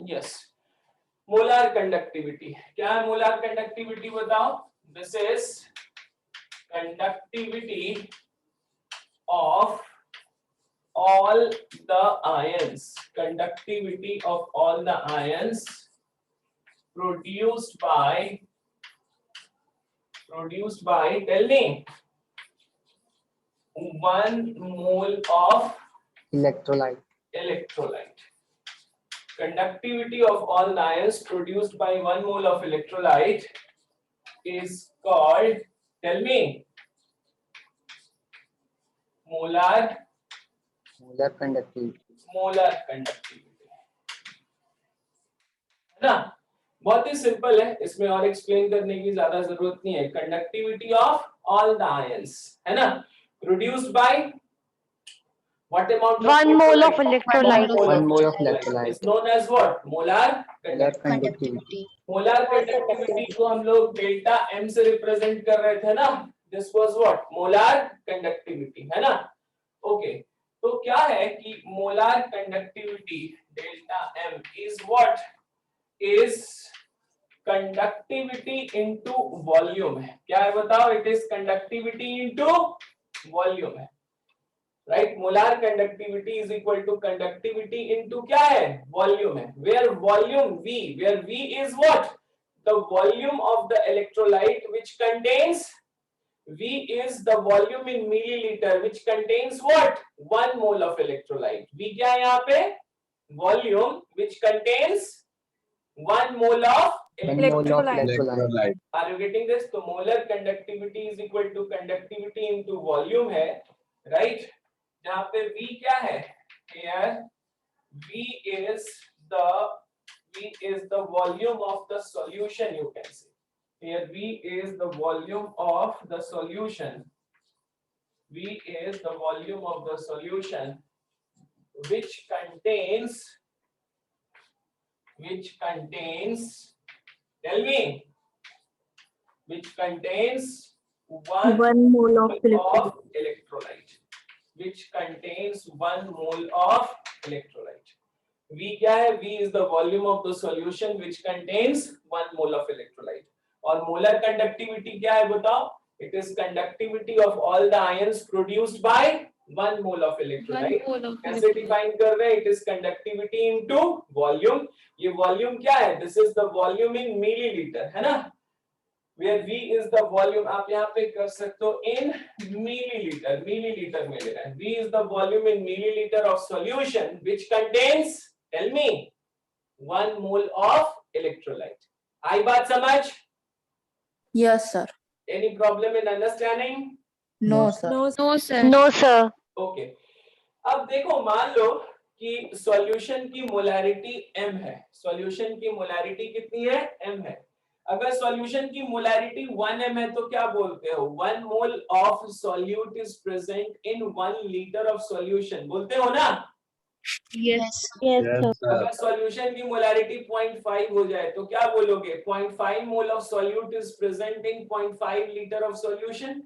Yes, molar conductivity क्या है? Molar conductivity बताओ। This is conductivity of all the ions, conductivity of all the ions produced by tell me 1 mole of electrolyte. Conductivity of all the ions produced by 1 mole of electrolyte is called, tell me, molar conductivity, है ना? बहुत ही simple है, इसमें और explain करने की ज्यादा जरूरत नहीं है। Conductivity of all the ions, है ना, produced by what amount of 1 mole of electrolyte. 1 mole of electrolyte. is known as what? Molar Conductivity. Molar conductivity को हम लोग डेल्टा m से रिप्रेजेंट कर रहे थे ना। This was what? Molar conductivity, है ना? ओके, तो क्या है कि molar conductivity delta m is what? Is conductivity into volume है। क्या है बताओ? It is conductivity into volume है, right? Molar conductivity is equal to conductivity into क्या है? वॉल्यूम है। Where volume v, where v is what? The volume of the electrolyte which contains, v is the volume in milliliter which contains what? 1 mole of electrolyte. v क्या है यहाँ पे? Volume which contains 1 mole of Electrolyte. Are you getting this? तो molar conductivity is equal to conductivity into volume है, right? जहाँ पे v क्या है? Here v is the volume of the solution, you can say. Here v is the volume of the solution. V is the volume of the solution which contains, tell me, which contains 1 mole of electrolyte, which contains 1 mole of electrolyte. V क्या है? V is the volume of the solution which contains 1 mole of electrolyte. और molar conductivity क्या है बताओ? It is conductivity of all the ions produced by 1 mole of electrolyte. कैसे define कर रहे हैं? It is conductivity into volume. ये volume क्या है? This is the volume in milliliter, है ना? Where V is the volume, आप यहाँ पे कर सकते हो in milliliter, milliliter में ले रहा है। V is the volume in milliliter of solution which contains, tell me, 1 mole of electrolyte. आई बात समझ? Yes, sir. Any problem in understanding? No, sir. No, sir. No, sir. Okay, अब देखो, मान लो कि सॉल्यूशन की मोलैरिटी m है। Solution की molarity कितनी है? m है। अगर सॉल्यूशन की मोलैरिटी 1m है तो क्या बोलते हो? 1 mole of solute is present in 1 litre of solution, बोलते हो ना? Yes. Yes, sir. अगर सॉल्यूशन की मोलैरिटी 0.5 हो जाए तो क्या बोलोगे? 0.5 mole of solute is present in 0.5 litre of solution,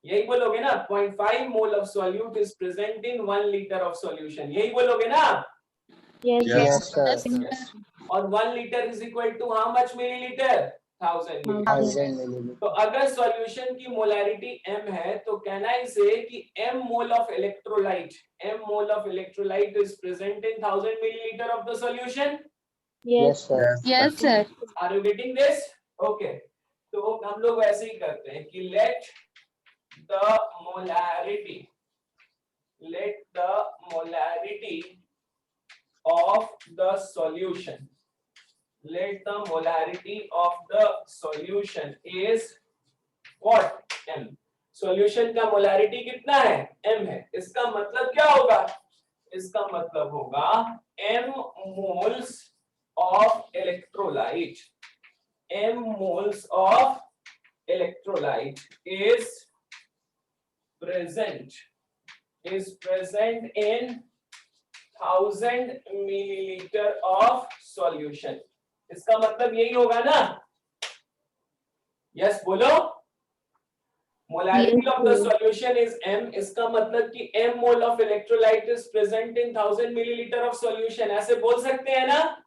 यही बोलोगे ना? 0.5 mole of solute is present in 1 litre of solution, यही बोलोगे ना? Yes, sir. और 1 litre is equal to how much millilitre? 1000 millilitre. 1000 milliliter. तो अगर सॉल्यूशन की मोलैरिटी m है तो कैन आई से कि m mole of electrolyte is present in 1000 millilitre of the solution? Yes, sir. Yes, sir. Are you getting this? Okay, तो हम लोग वैसे ही करते हैं कि let the molarity of the solution, let the molarity of the solution is what? m. solution का molarity कितना है? m है। इसका मतलब क्या होगा? इसका मतलब होगा m moles of electrolyte, m moles of electrolyte is present in 1000 milliliter of solution। इसका मतलब यही होगा ना? यस बोलो। Molarity of the solution is m, इसका मतलब कि m mole of electrolyte is present in 1000 millilitre of solution, ऐसे बोल सकते हैं ना?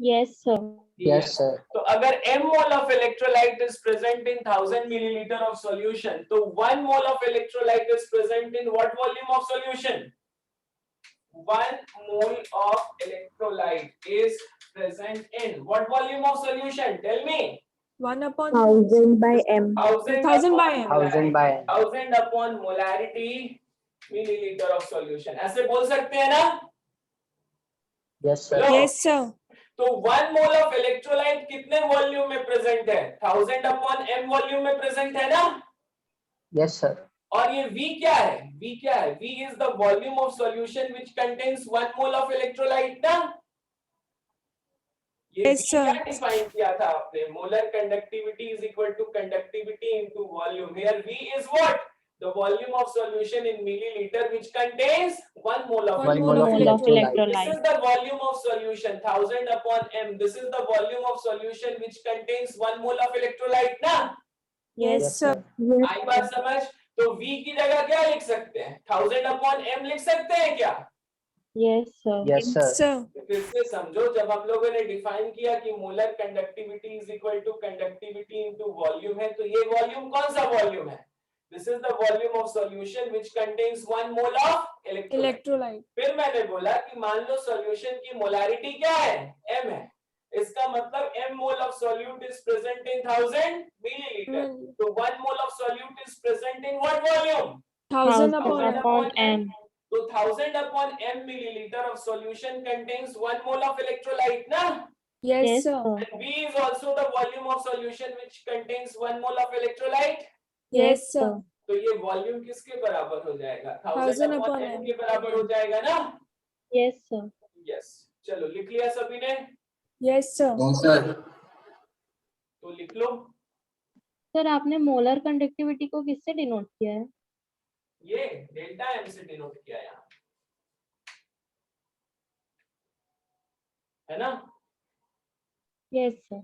Yes, sir. Yes, sir. तो अगर m mole of electrolyte is present in 1000 milliliter of solution, तो 1 mole of electrolyte is present in what volume of solution? 1 mole of electrolyte is present in what volume of solution? Tell me. 1/1000 by m. 1000 by m. 1000 by m. 1000 upon molarity milliliter of solution. ऐसे बोल सकते हैं ना? Yes, sir. Hello? Yes, sir. तो 1 mole of electrolyte कितने volume में present है? 1000 upon m volume में प्रेजेंट है ना? Yes, sir. और ये V क्या है? V क्या है? V is the volume of solution which contains 1 mole of electrolyte ना? ये Yes, V sir. क्या डिफाइन किया था आपने? Molar conductivity is equal to conductivity into volume. Here V is what? The volume of solution in milliliter which contains 1 mole of 1 mole of Mole of This electrolyte. is the volume of solution 1000 upon m. This is the volume of solution which contains 1 mole of electrolyte ना? Yes, sir. आई बात समझ? तो V की जगह क्या लिख सकते हैं? 1000 upon m लिख सकते हैं क्या? Yes, sir. Yes, sir. Sir. फिर से समझो, जब हम लोगों ने डिफाइन किया कि molar conductivity is equal to conductivity into volume है, तो ये वॉल्यूम कौन सा वॉल्यूम है? This is the volume of solution which contains 1 mole of electrolyte. Electrolyte. फिर मैंने बोला कि मान लो सॉल्यूशन की मोलारिटी क्या है? m है. इसका मतलब m mole of solute is present in 1000 millilitre. तो 1 mole of solute is present in what volume? 1000 1000 upon m. तो 1000 upon m milliliter of solution contains 1 mole of electrolyte ना? Yes, Yes, sir. sir. And V is also the volume of solution which contains 1 mole of electrolyte. Yes, sir. तो ये volume किसके बराबर हो जाएगा? 1000 1000 upon upon m m. के बराबर हो जाएगा ना? Yes, sir. यस. चलो लिख लिया सभी ने? Yes, sir. तो लिख लो. सर आपने मोलर कंडक्टिविटी को किससे डिनोट किया है? ये डेल्टा m से डिनोट किया यहाँ, है ना? Yes, sir.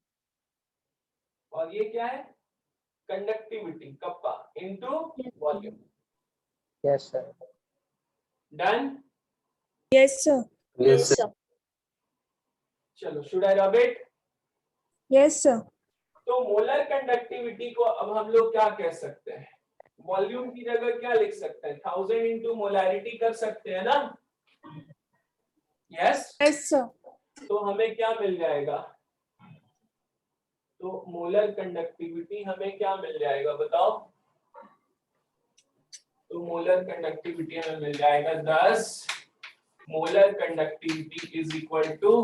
और ये क्या है? Conductivity kappa into volume. Yes, sir. Done. Yes, sir. Yes, sir. चलो, should I rub it? Yes, sir. तो मोलर कंडक्टिविटी को अब हम लोग क्या कह सकते हैं? वॉल्यूम की जगह क्या लिख सकते हैं? 1000 इंटू मोलारिटी कर सकते हैं ना? यस. Yes, sir. तो हमें क्या मिल जाएगा? तो मोलर कंडक्टिविटी हमें क्या मिल जाएगा बताओ? तो मोलर कंडक्टिविटी हमें मिल जाएगा 10. Molar conductivity is equal to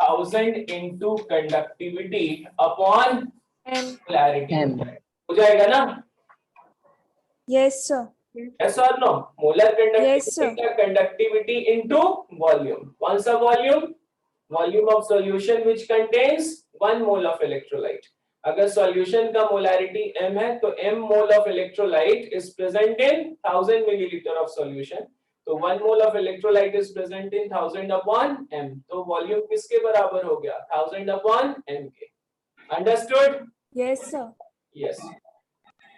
1000 into conductivity upon M. Molarity. M. हो जाएगा ना? Yes, sir. Yes or no? Molar Yes, sir. conductivity into volume. What's the volume? Volume of solution which contains 1 mole of electrolyte. अगर solution का molarity m है, तो m mole of electrolyte is present in 1000 milliliter of solution. तो 1 mole of electrolyte is present in 1000 upon m. तो volume किसके बराबर हो गया? 1000 upon m के. Understood? Yes, sir. Yes.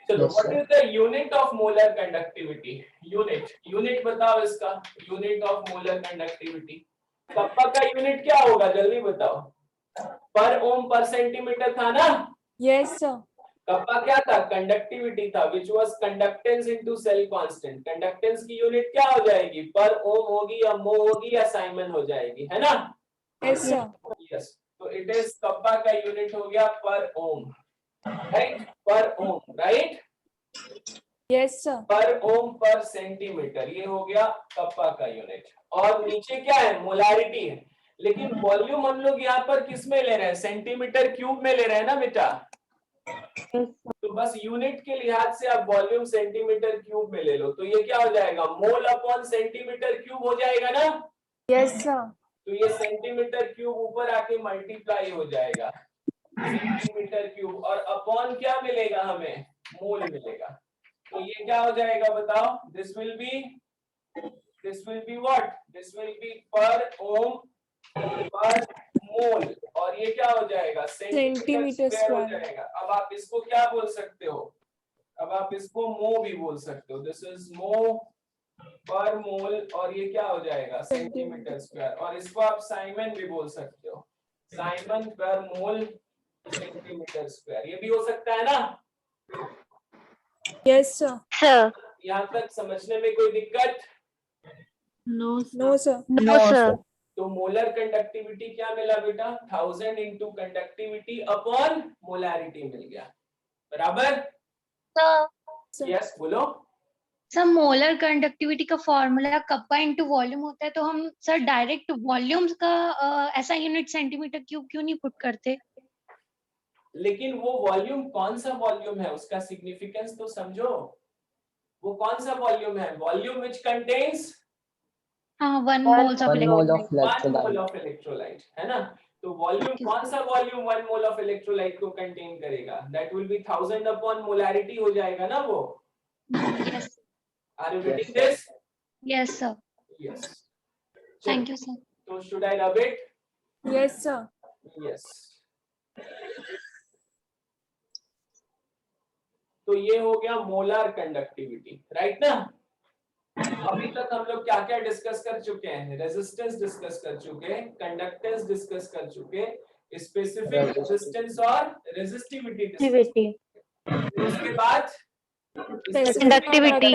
चलो, Yes, what sir. is the unit of molar conductivity? Unit बताओ इसका. Unit of molar conductivity. Kappa का यूनिट क्या होगा? जल्दी बताओ. पर ओम पर सेंटीमीटर था ना? Yes, sir. कप्पा क्या था? कंडक्टिविटी था, which was conductance into cell constant. Conductance की यूनिट क्या हो जाएगी? पर ओम होगी या मो होगी या साइमन हो जाएगी, है ना? Yes, sir. Yes. तो इट इज कप्पा का यूनिट हो गया पर ओम, राइट? पर ओम, राइट? Yes, sir. पर ओम पर सेंटीमीटर, ये हो गया कप्पा का यूनिट. और नीचे क्या है? मोलारिटी है. लेकिन वॉल्यूम हम लोग यहाँ पर किस में ले रहे हैं? सेंटीमीटर क्यूब में ले रहे हैं ना बेटा? तो बस यूनिट के लिहाज से आप वॉल्यूम सेंटीमीटर क्यूब में ले लो. तो ये क्या हो जाएगा? मोल अपॉन सेंटीमीटर क्यूब हो जाएगा ना? Yes, sir. तो ये सेंटीमीटर क्यूब ऊपर आके मल्टीप्लाई हो जाएगा सेंटीमीटर क्यूब, और अपॉन क्या मिलेगा हमें? मोल मिलेगा. तो ये क्या हो जाएगा बताओ? This will be what? This will be पर ओम पर मोल, और ये क्या हो जाएगा? सेंटीमीटर स्क्वायर हो जाएगा. अब आप इसको क्या बोल सकते हो? अब आप इसको मो भी बोल सकते हो. दिस इज मो पर मोल, और ये क्या हो जाएगा? Centimetre square. और इसको आप साइमन भी बोल सकते हो. साइमन पर मोल सेंटीमीटर स्क्वायर, ये भी हो सकता है ना? Yes, sir. Sir. यहाँ तक समझने में कोई दिक्कत? No, sir. No, sir. तो मोलर कंडक्टिविटी क्या मिला बेटा? 1000 इंटू कंडक्टिविटी अपॉन मोलैरिटी मिल गया, बराबर? Sir. यस बोलो। सर मोलर कंडक्टिविटी का फॉर्मूला कप्पा इनटू वॉल्यूम होता है, तो हम सर डायरेक्ट वॉल्यूम्स का ऐसा यूनिट सेंटीमीटर क्यूब क्यों नहीं पुट करते? लेकिन वो वॉल्यूम कौन सा वॉल्यूम है, उसका सिग्निफिकेंस तो समझो। वो कौन सा वॉल्यूम है? वॉल्यूम व्हिच कंटेन्स हाँ, 1 moles of 1 mole of 1 mole electrolyte. Of electrolyte, है ना? तो वॉल्यूम Okay. कौन सा वॉल्यूम 1 मोल ऑफ इलेक्ट्रोलाइट को कंटेन करेगा? That will be 1000 upon molarity हो जाएगा ना वो। yes are you Yes, getting sir. This? yes sir, yes. thank you sir. तो should I rub it? Yes, sir. Yes. तो ये हो गया मोलर कंडक्टिविटी, राइट ना? अभी तक हम लोग क्या क्या डिस्कस कर चुके हैं? रेजिस्टेंस डिस्कस कर चुके, कंडक्टेंस डिस्कस कर चुके, स्पेसिफिक रेजिस्टेंस और रेजिस्टिविटी डिस्कस। Resistivity. उसके बाद Conductivity.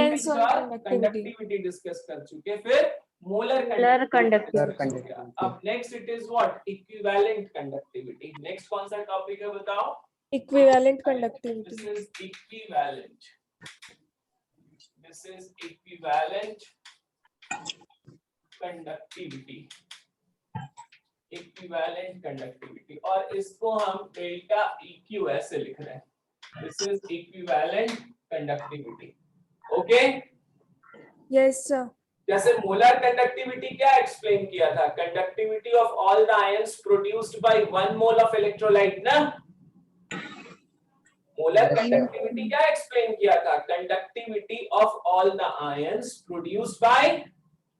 कंडक्टिविटी डिस्कस कर चुके, फिर मोलर Molar कंडक्टिविटी। conductivity. अब next it is what? Equivalent conductivity. Next कौन सा टॉपिक है बताओ? Equivalent This conductivity. is equivalent. This is equivalent conductivity. Equivalent conductivity. और इसको हम डेल्टा EQ ऐसे लिख रहे हैं. This is equivalent conductivity. Okay? Yes, sir. जैसे मोलर कंडक्टिविटी क्या एक्सप्लेन किया था? Conductivity of all the ions produced by 1 mole of electrolyte ना? Molar Yes, sir. कंडक्टिविटी क्या एक्सप्लेन किया था? Conductivity of all the ions produced by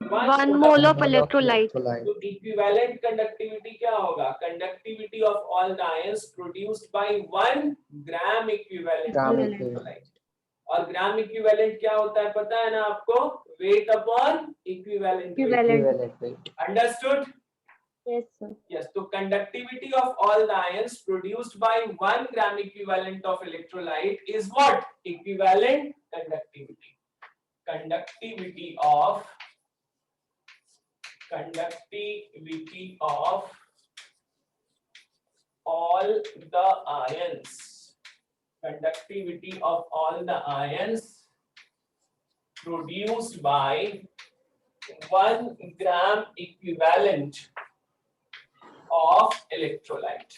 1 mole of electrolyte. तो equivalent conductivity क्या होगा? Conductivity of all the ions produced by 1 gram equivalent Gram electrolyte. और gram equivalent क्या होता है पता है ना आपको? Wait upon equivalent. Equivalent weight. Understood? Yes, sir. Yes, so conductivity of all the ions produced by 1 gram equivalent of electrolyte is what? Equivalent conductivity. Conductivity of all the ions. Conductivity of all the ions produced by 1 gram equivalent of electrolyte.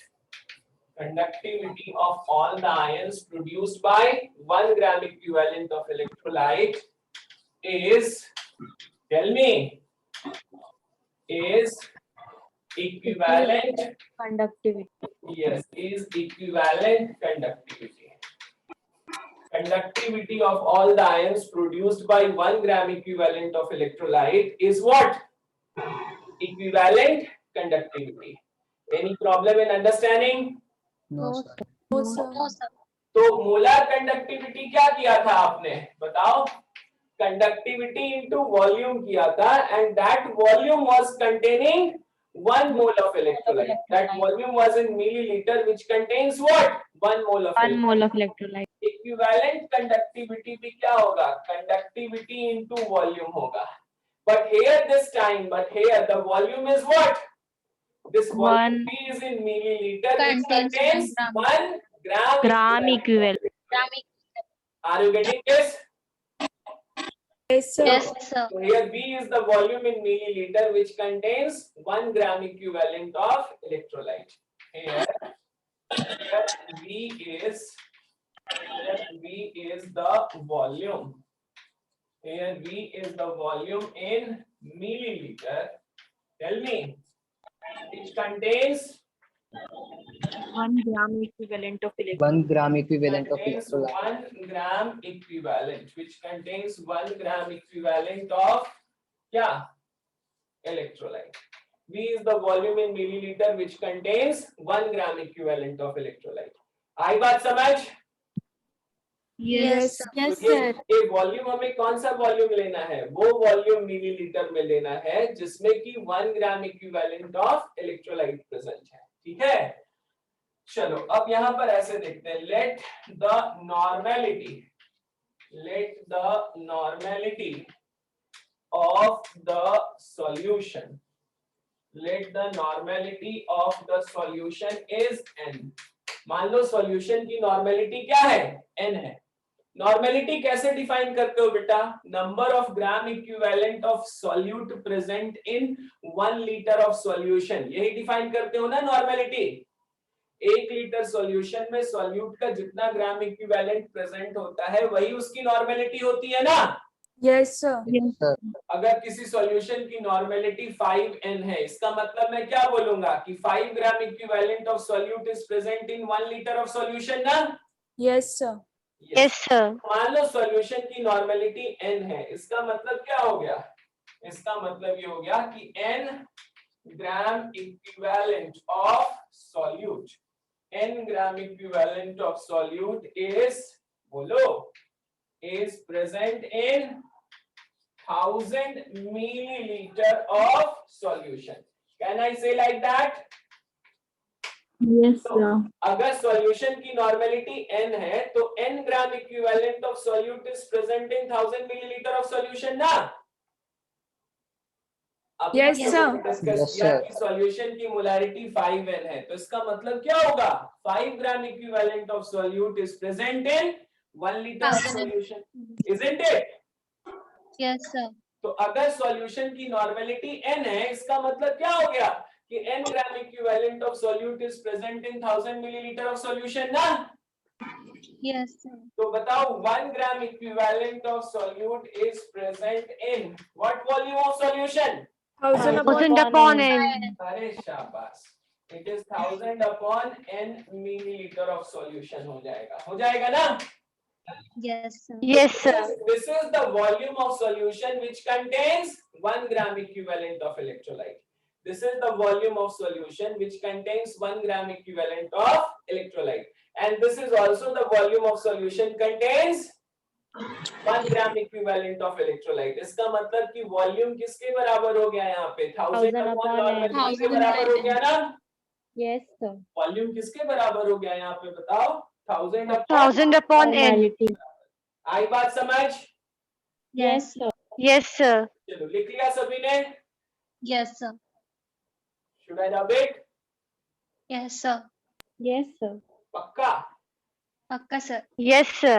Conductivity of all the ions produced by 1 gram equivalent of electrolyte is, tell me, is equivalent. Conductivity. Yes, is equivalent conductivity. Conductivity of all the ions produced by 1 gram equivalent of electrolyte is what? Equivalent conductivity. Any problem in understanding? No, sir. No, sir. No sir. तो molar conductivity क्या किया था आपने बताओ? Conductivity into volume किया था, and that volume was containing 1 mole of electrolyte. That volume was in milliliter, which contains what? 1 mole of 1 mole of electrolyte. Equivalent conductivity भी क्या होगा? Conductivity into volume होगा. But here this time, the volume is what? This volume is in milliliter, which Contains contains 1 1 gram Gram equivalent. Are you getting this? Yes, sir. Yes sir. So here V is the volume in milliliter, which contains 1 gram equivalent of electrolyte. Here V is the volume. Here V is the volume in milliliter. Tell me, which contains 1 gram equivalent of electrolyte. 1 gram equivalent of contains electrolyte. 1 gram equivalent, which contains 1 gram equivalent of क्या? Electrolyte. V is the volume in milliliter, which contains 1 gram equivalent of electrolyte. आई बात समझ? Yes, sir. Yes तो sir. ये volume हमें कौन सा volume लेना है? वो वॉल्यूम मिलीलीटर में लेना है जिसमें कि 1 gram equivalent of electrolyte present है। ठीक चलो अब यहाँ पर ऐसे देखते हैं, let the normality of the solution, let the normality of the solution is n। मान लो सॉल्यूशन की नॉर्मेलिटी क्या है, n है। नॉर्मेलिटी कैसे डिफाइन करते हो बेटा, number of gram equivalent of solute present in 1 litre of solution, यही डिफाइन करते हो ना नॉर्मेलिटी। 1 लीटर सॉल्यूशन में सॉल्यूट का जितना ग्राम इक्विवेलेंट प्रेजेंट होता है वही उसकी नॉर्मेलिटी होती है ना। Yes, sir. अगर किसी सॉल्यूशन की नॉर्मेलिटी 5n है, इसका मतलब मैं क्या बोलूंगा कि 5 ग्राम equivalent of solute is present in 1 litre of solution ना। Yes, sir. Yes, sir. मान लो सॉल्यूशन की नॉर्मेलिटी n है, इसका मतलब क्या हो गया, इसका मतलब ये हो गया कि n gram equivalent of solute, n gram equivalent of solute is, बोलो, is present in 1000 milliliter of solution। Can I say like that? Yes, तो sir. अगर सॉल्यूशन की नॉर्मेलिटी n है तो n gram equivalent of solute is present in 1000 millilitre of solution ना। अब Yes, sir. Discuss Yes, किया sir. कि solution की मोलारिटी 5n है, तो इसका मतलब क्या होगा, 5 ग्राम equivalent of solute is present in 1 litre of 1000 solution, isn't it? Yes, sir. तो अगर सॉल्यूशन की नॉर्मेलिटी n है, इसका मतलब क्या हो गया कि n gram equivalent of solute is present in 1000 millilitre of solution ना। Yes, sir. तो बताओ 1 gram equivalent of solute is present in what volume of solution, 1000 upon 1000 upon n. अरे शाबाश, it is 1000 upon n millilitre of solution हो जाएगा ना। Yes, sir. Yes, sir. This is the volume of solution which contains 1 gram equivalent of electrolyte. This is the volume of solution which contains 1 gram equivalent of electrolyte. And this is also the volume of solution contains 1 gram equivalent of electrolyte। इसका मतलब कि volume किसके बराबर हो गया यहाँ पे, 1000 upon normality के बराबर हो गया ना। Yes, sir. वॉल्यूम किसके बराबर हो गया यहाँ पे बताओ, 1000 1000 upon n. Normality. आई बात समझ। Yes, sir. Yes, sir. चलो लिख लिया सभी ने, Yes, sir. Should I rub it, Yes, sir. Yes, sir. पक्का। Pakka, sir. Yes, sir.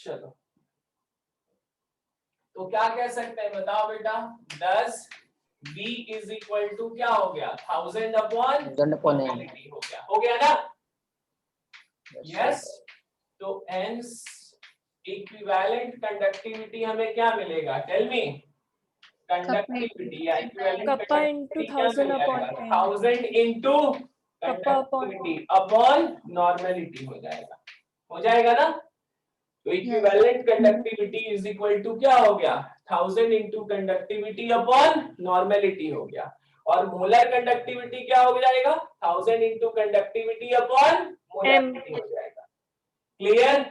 चलो तो क्या कह सकते हैं बताओ बेटा, 10 V इज इक्वल टू क्या हो गया, 1000 अपॉन 1000 upon n। नॉर्मेलिटी हो गया ना। यस, तो hence इक्विवेलेंट कंडक्टिविटी हमें क्या मिलेगा, टेल मी, कंडक्टिविटी या equivalent Kappa into 1000 upon n. 1000 into Kappa upon conductivity upon normality हो जाएगा ना। तो equivalent conductivity is equal to क्या हो गया, 1000 into कंडक्टिविटी अपॉन नॉर्मेलिटी हो गया, और मोलर कंडक्टिविटी क्या हो जाएगा, 1000 into कंडक्टिविटी अपॉन मोलरिटी हो जाएगा। Clear?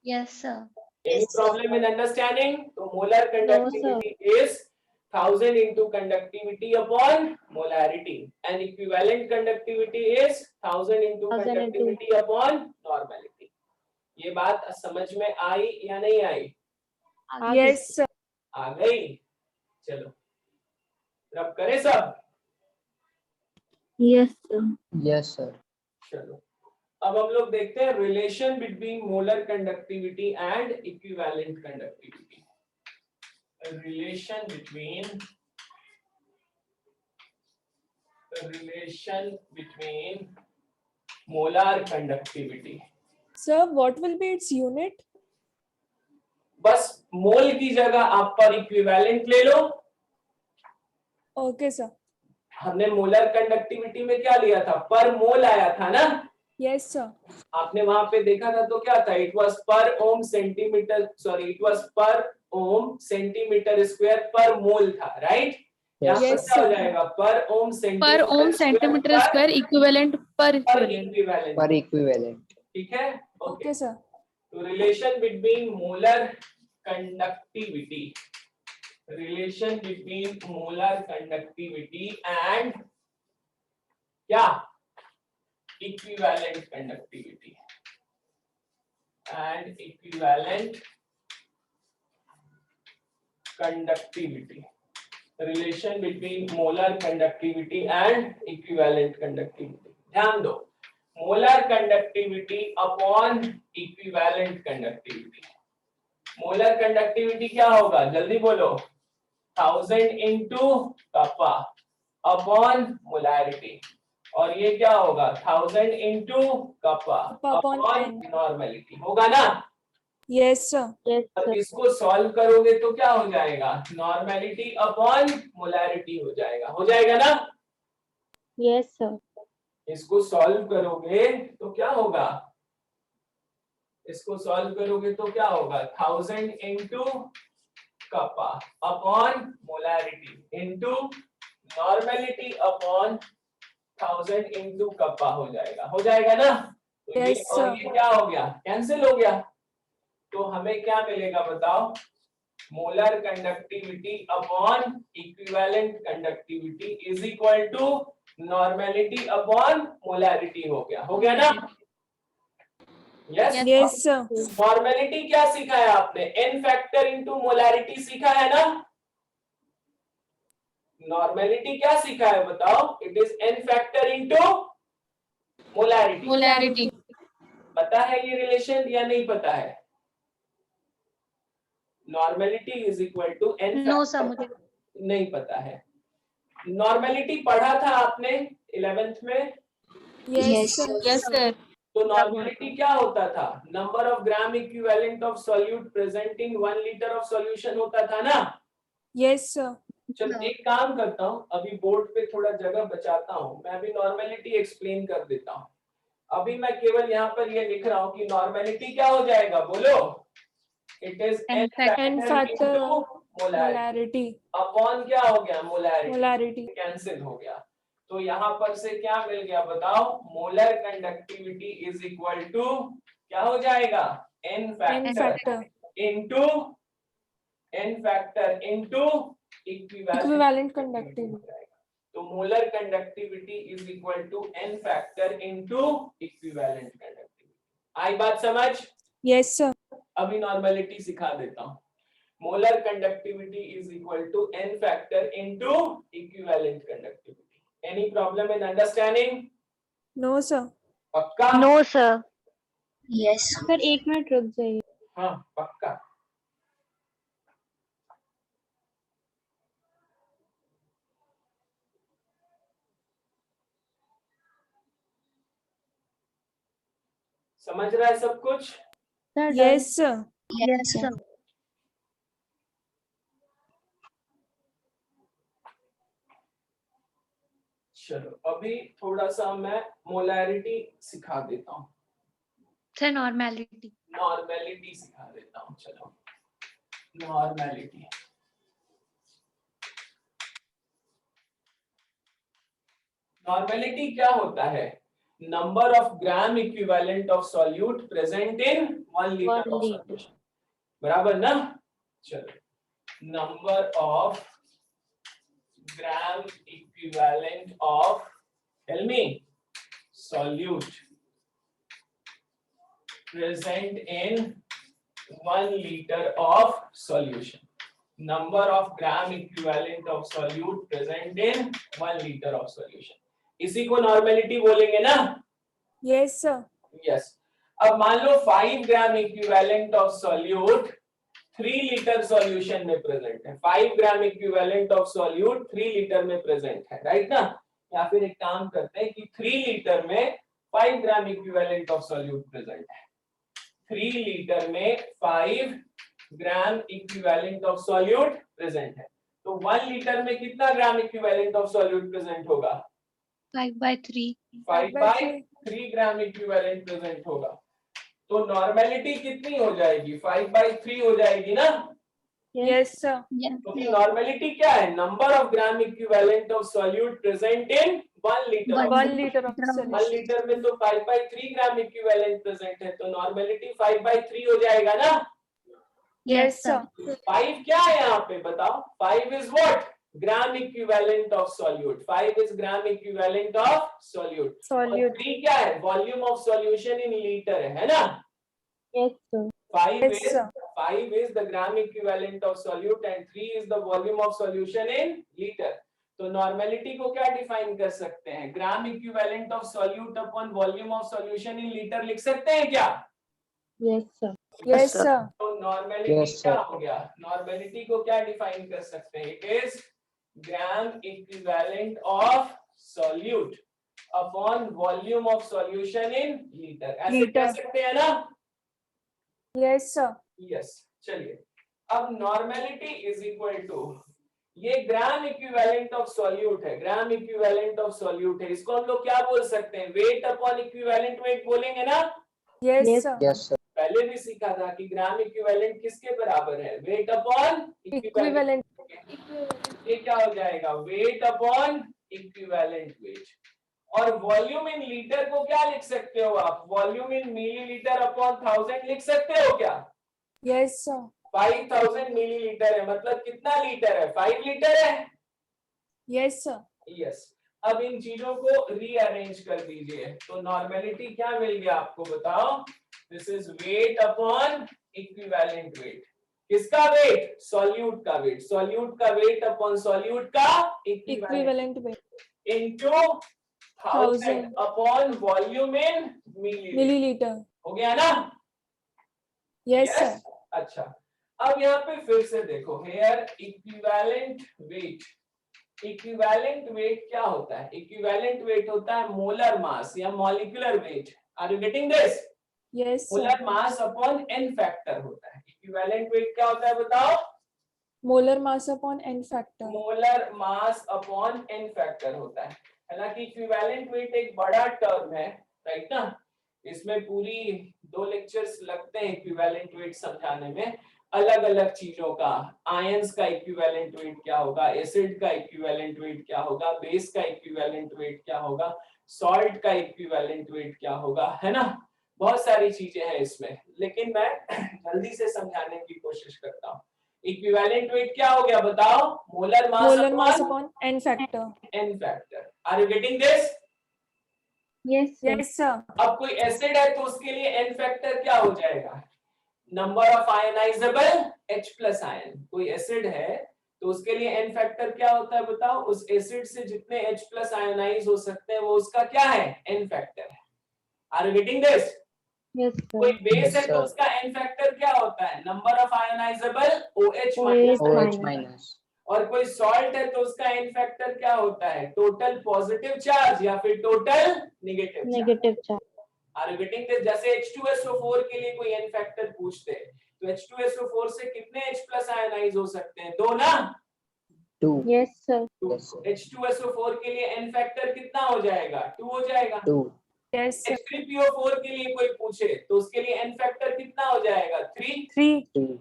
Yes, sir. Any problem in understanding? तो molar conductivity is 1000 into conductivity upon molarity, and equivalent conductivity is 1000 into 1000 into- conductivity upon normality। ये बात समझ में आई या नहीं आई? Yes, sir. आ गई। चलो रब करें सब। Yes, sir. Yes, sir. चलो अब हम लोग देखते हैं relation between molar conductivity and equivalent conductivity. Relation between molar conductivity. Sir, what will be its unit? बस मोल की जगह आप पर इक्विवेलेंट ले लो। Okay, sir. हमने मोलर कंडक्टिविटी में क्या लिया था, पर मोल आया था ना। Yes, sir. आपने वहां पे देखा था तो क्या था, इट वाज पर ohm centimetre, sorry it was पर ओम सेंटीमीटर स्क्वायर पर मोल था, राइट। यहाँ पर Yes, क्या हो sir. जाएगा, per ohm centimetre square equivalent per equivalent, Per equivalent। ठीक है। Okay, sir. तो relation between molar conductivity, relation between molar conductivity and क्या, equivalent conductivity and equivalent conductivity, relation between molar conductivity and equivalent conductivity. ध्यान दो, molar conductivity upon equivalent conductivity, molar conductivity क्या होगा, जल्दी बोलो, 1000 इंटू कप्पा अपॉन मोलैरिटी, और ये क्या होगा 1000 into kappa Upon upon N. Normality, होगा ना। Yes, sir. Yes, अब sir. इसको सॉल्व करोगे तो क्या हो जाएगा, नॉर्मेलिटी अपॉन मोलैरिटी हो जाएगा, हो जाएगा ना। Yes, sir. इसको सॉल्व करोगे तो क्या होगा, इसको सॉल्व करोगे तो क्या होगा, 1000 into kappa upon molarity into normality upon 1000 into kappa हो जाएगा, हो जाएगा ना। तो ये Yes, और sir. ये क्या हो गया, कैंसिल हो गया। तो हमें क्या मिलेगा बताओ, molar conductivity upon equivalent conductivity is equal to normality upon molarity, हो गया ना। Yes Yes, sir. नॉर्मेलिटी क्या सीखा है आपने, n फैक्टर इनटू मोलैरिटी सीखा है ना। नॉर्मेलिटी क्या सीखा है बताओ, it is n factor into molarity. Molarity. पता है ये रिलेशन या नहीं पता है, normality is equal to n no sir, मुझे नहीं पता है। नॉर्मेलिटी पढ़ा था आपने 11th में, Yes, sir. Yes, sir. तो नॉर्मेलिटी क्या होता था, number of gram equivalent of solute present in 1 litre of solution होता था ना। Yes, sir. चलो एक काम करता हूँ, अभी बोर्ड पे थोड़ा जगह बचाता हूँ, मैं अभी नॉर्मेलिटी एक्सप्लेन कर देता हूँ। अभी मैं केवल यहाँ पर ये लिख रहा हूँ कि नॉर्मेलिटी क्या हो जाएगा, बोलो, it is N n N factor factor into molarity molarity. Upon क्या हो गया, मोलैरिटी Molarity. कैंसिल हो गया। तो यहाँ पर से क्या मिल गया बताओ, molar conductivity is equal to क्या हो जाएगा, n N factor factor. Into n factor into Equivalent conductivity. तो molar conductivity is equal to n factor into equivalent conductivity. आई बात समझ। Yes, sir. अभी नॉर्मेलिटी सिखा देता हूँ, molar conductivity is equal to n factor into equivalent conductivity. Any problem in understanding, No, sir. पक्का। No sir. Sir 1 minute रुक जाइए। हाँ पक्का। समझ रहा है सब कुछ, sir Yes, sir. Yes sir. चलो अभी थोड़ा सा मैं मोलैरिटी सिखा देता हूँ, सर नॉर्मेलिटी। नॉर्मेलिटी सिखा देता हूँ। चलो नॉर्मेलिटी, नॉर्मेलिटी क्या होता है, number of gram equivalent of solute present in 1 litre of liter. Solution, बराबर ना। चलो number of gram equivalent of, tell me, solute present in 1 liter of solution, number of gram equivalent of solute present in 1 liter of solution, इसी को normality बोलेंगे ना। Yes, sir. Yes अब मान लो 5 ग्राम equivalent of solute 3 litre solution में present है, 5 ग्राम equivalent of solute 3 litre में present है, राइट ना। या फिर एक काम करते हैं कि 3 लीटर में 5 ग्राम इक्विवेलेंट ऑफ सॉल्यूट प्रेजेंट है, 3 लीटर में 5 ग्राम इक्विवेलेंट ऑफ सॉल्यूट प्रेजेंट है, तो 1 लीटर में कितना ग्राम इक्विवेलेंट ऑफ सॉल्यूट प्रेजेंट होगा, 5/3। 5/3 ग्राम इक्विवेलेंट प्रेजेंट होगा। तो नॉर्मेलिटी कितनी हो जाएगी, 5/3 हो जाएगी ना। Yes, sir. क्योंकि नॉर्मेलिटी क्या है, number of gram equivalent of solute present in 1 litre of 1 liter of 1 solution. Litre में तो 5/3 ग्राम इक्विवेलेंट प्रेजेंट है, तो नॉर्मेलिटी 5/3 हो जाएगा ना। Yes, sir. 5 क्या है यहाँ पे बताओ, 5 is what, gram equivalent of solute, 5 is gram equivalent of solute. Solute. 3 क्या है, volume of solution in litre है ना। Yes, sir. 5 Yes, is sir. 5 is the gram equivalent of solute and 3 is the volume of solution in liter. तो normality को क्या define कर सकते हैं, ग्राम equivalent of solute upon volume of solution in litre लिख सकते हैं क्या। Yes, sir. Yes, sir. तो नॉर्मेलिटी Yes, क्या sir. हो गया, नॉर्मेलिटी को क्या डिफाइन कर सकते हैं, it is gram equivalent of solute upon volume of solution in litre, ऐसे कह Liter. सकते हैं ना। Yes, sir. यस चलिए, अब नॉर्मेलिटी इज इक्वल टू, ये ग्राम इक्विवेलेंट ऑफ सॉल्यूट है, ग्राम इक्विवेलेंट ऑफ सॉल्यूट है, इसको हम लोग क्या बोल सकते हैं, वेट अपॉन इक्विवेलेंट वेट बोलेंगे ना। Yes, Yes. sir. Yes, sir. पहले भी सीखा था कि ग्राम इक्विवेलेंट किसके बराबर है, वेट अपॉन इक्विवेलेंट। Equivalent. ये क्या हो जाएगा, वेट अपॉन इक्विवेलेंट वेट। और वॉल्यूम इन लीटर को क्या लिख सकते हो आप, वॉल्यूम इन मिलीलीटर अपॉन 1000 लिख सकते हो क्या। Yes, sir. 5000 मिलीलीटर है, मतलब कितना लीटर है, 5 लीटर है। Yes, sir. यस अब इन चीजों को रीअरेंज कर दीजिए, तो नॉर्मेलिटी क्या मिल गया आपको बताओ, this is wait upon equivalent wait, किसका वेट, सॉल्यूट का वेट, सॉल्यूट का वेट अपॉन सॉल्यूट का equivalent Equivalent weight. Into 1000 upon volume in millilitre, Milliliter. हो गया ना। Yes, sir. अच्छा अब यहाँ पे फिर से देखो, here equivalent weight, equivalent weight क्या होता है, इक्विवेलेंट वेट होता है मोलर मास या molecular weight, are you getting this, Yes, sir. Molar mass upon N factor होता है। इक्विवेलेंट वेट क्या होता है बताओ, Molar mass upon n factor. Molar mass upon N factor होता है। हालांकि इक्विवेलेंट वेट एक बड़ा टर्म है, राइट ना, इसमें पूरी 2 लेक्चर्स लगते हैं इक्विवेलेंट वेट समझाने में, अलग अलग चीजों का, आयंस का इक्विवेलेंट वेट क्या होगा, एसिड का इक्विवेलेंट वेट क्या होगा, बेस का इक्विवेलेंट वेट क्या होगा, सॉल्ट का इक्विवेलेंट वेट क्या होगा, है ना, बहुत सारी चीजें हैं इसमें, लेकिन मैं जल्दी से समझाने की कोशिश करता हूँ। इक्विवेलेंट वेट क्या हो गया बताओ, molar Molar mass mass upon n factor. N factor, are you getting this. Yes, sir. Yes, sir. अब कोई एसिड है तो उसके लिए एन फैक्टर क्या हो जाएगा, number of ionisable H plus ion, कोई एसिड है तो उसके लिए एन फैक्टर क्या होता है बताओ, उस एसिड से जितने H प्लस आयोनाइज हो सकते हैं वो उसका क्या है, एन फैक्टर है, are you getting this. Yes, sir. कोई बेस Yes, है तो sir. उसका एन फैक्टर क्या होता है, number of ionisable OH OH minus, OH minus. minus. और कोई सॉल्ट है तो उसका एन फैक्टर क्या होता है, टोटल पॉजिटिव चार्ज या फिर total negative charge, Negative charge. Are you getting this. जैसे H2SO4 के लिए कोई एन फैक्टर पूछते हैं तो H2SO4 से कितने H प्लस आयोनाइज हो सकते हैं, 2 ना, 2. Yes, sir. Yes, sir. H2SO4 के लिए एन फैक्टर कितना हो जाएगा, 2 हो जाएगा। 2. Yes, sir. H3PO4 के लिए कोई पूछे तो उसके लिए एन फैक्टर कितना हो जाएगा, 3, 3. 3.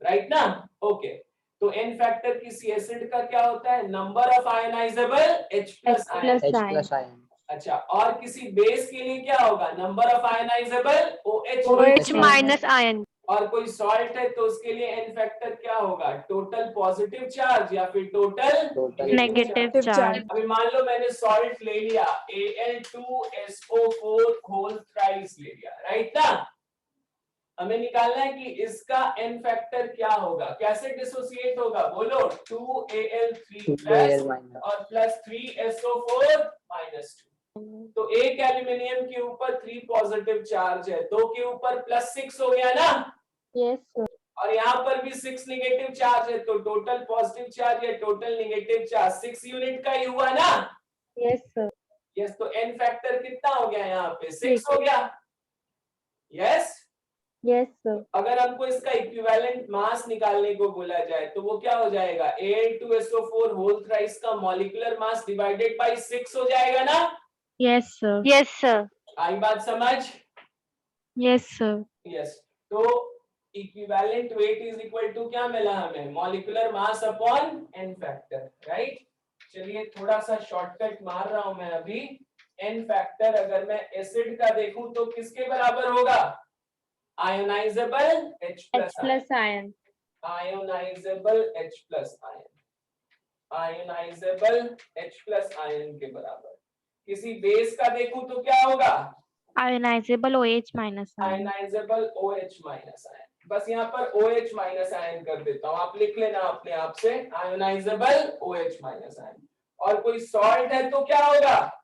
राइट ना, ओके। तो एन फैक्टर किसी एसिड का क्या होता है, number of ionisable H plus H ion, plus H ion. plus ion. अच्छा, और किसी बेस के लिए क्या होगा, number of ionisable OH OH minus ion. और कोई सॉल्ट है तो उसके लिए एन फैक्टर क्या होगा, टोटल पॉजिटिव चार्ज या फिर टोटल Total. Negative charge. अभी मान लो मैंने सॉल्ट ले लिया Al2SO4 होल थ्राइस ले लिया, राइट ना, हमें निकालना है कि इसका एन फैक्टर क्या होगा, कैसे डिसोसिएट होगा बोलो, 2Al3 2 प्लस Al minus. और प्लस 3SO4 माइनस 2, तो एक एल्यूमिनियम के ऊपर 3 पॉजिटिव चार्ज है, 2 के ऊपर प्लस 6 हो गया ना, Yes, sir. और यहाँ पर भी 6 नेगेटिव चार्ज है, तो टोटल पॉजिटिव चार्ज या टोटल नेगेटिव चार्ज 6 यूनिट का ही हुआ ना। Yes, sir. यस, तो एन फैक्टर कितना हो गया यहाँ पे, 6 हो गया। Yes, Yes, sir. अगर हमको इसका इक्विवेलेंट मास निकालने को बोला जाए तो वो क्या हो जाएगा, Al2SO4 होल थ्राइस का मॉलिक्यूलर मास डिवाइडेड बाय 6 हो जाएगा ना। Yes, sir. Yes, sir. आई बात समझ। Yes, sir. यस, तो equivalent weight is equal to क्या मिला हमें, molecular mass upon N factor, right. चलिए थोड़ा सा शॉर्टकट मार रहा हूं मैं अभी। एन फैक्टर अगर मैं एसिड का देखूं तो किसके बराबर होगा, ionisable H H plus plus ion. Ionisable H plus ion, ionisable H plus ion के बराबर। किसी बेस का देखूं तो क्या होगा, Ionizable OH minus ion. Ionisable OH minus ion. बस यहाँ पर OH माइनस आयन कर देता हूँ, आप लिख लेना अपने आप से, आयोनाइजेबल OH माइनस आयन। और कोई सॉल्ट है तो क्या होगा,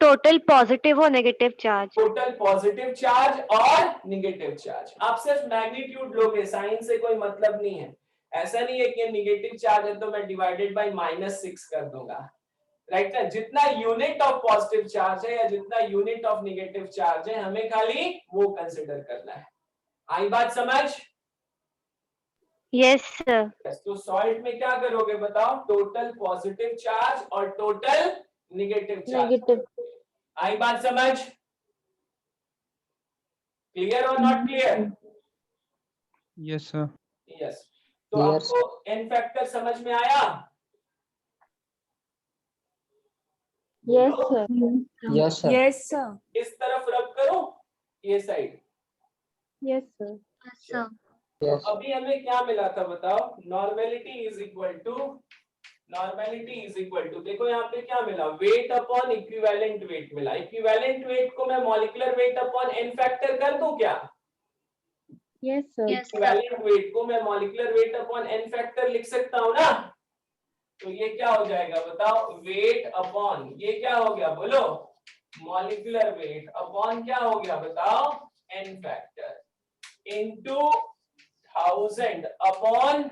Total positive or negative charge. Total positive charge और निगेटिव चार्ज। आप सिर्फ मैग्नीट्यूड लोगे, साइन से कोई मतलब नहीं है। ऐसा नहीं है कि निगेटिव चार्ज है तो मैं डिवाइडेड बाय -6 कर दूंगा, राइट ना। जितना यूनिट ऑफ पॉजिटिव चार्ज है या जितना यूनिट ऑफ निगेटिव चार्ज है, हमें खाली वो कंसिडर करना है। आई बात समझ? Yes, sir. तो सॉल्ट में क्या करोगे बताओ, टोटल पॉजिटिव चार्ज और टोटल निगेटिव चार्ज। Negative. आई बात समझ? क्लियर और not clear? Yes, sir. Yes. तो Clear, आपको एन फैक्टर समझ में आया? Yes, sir. Yes, sir. Yes, sir. इस तरफ रब करो, ये साइड। Yes, sir. अच्छा तो Yes. अभी हमें क्या मिला था बताओ, normality is equal to, normality is equal to, देखो यहाँ पे क्या मिला, वेट अपॉन इक्विवेलेंट वेट मिला। इक्विवेलेंट वेट को मैं molecular weight upon N factor कर दूं क्या? Yes, sir. Yes sir equivalent weight को मैं molecular weight upon N factor लिख सकता हूं ना। तो ये क्या हो जाएगा बताओ, वेट अपॉन, ये क्या हो गया बोलो, मॉलिक्यूलर वेट अपॉन क्या हो गया बताओ, N factor into 1000 upon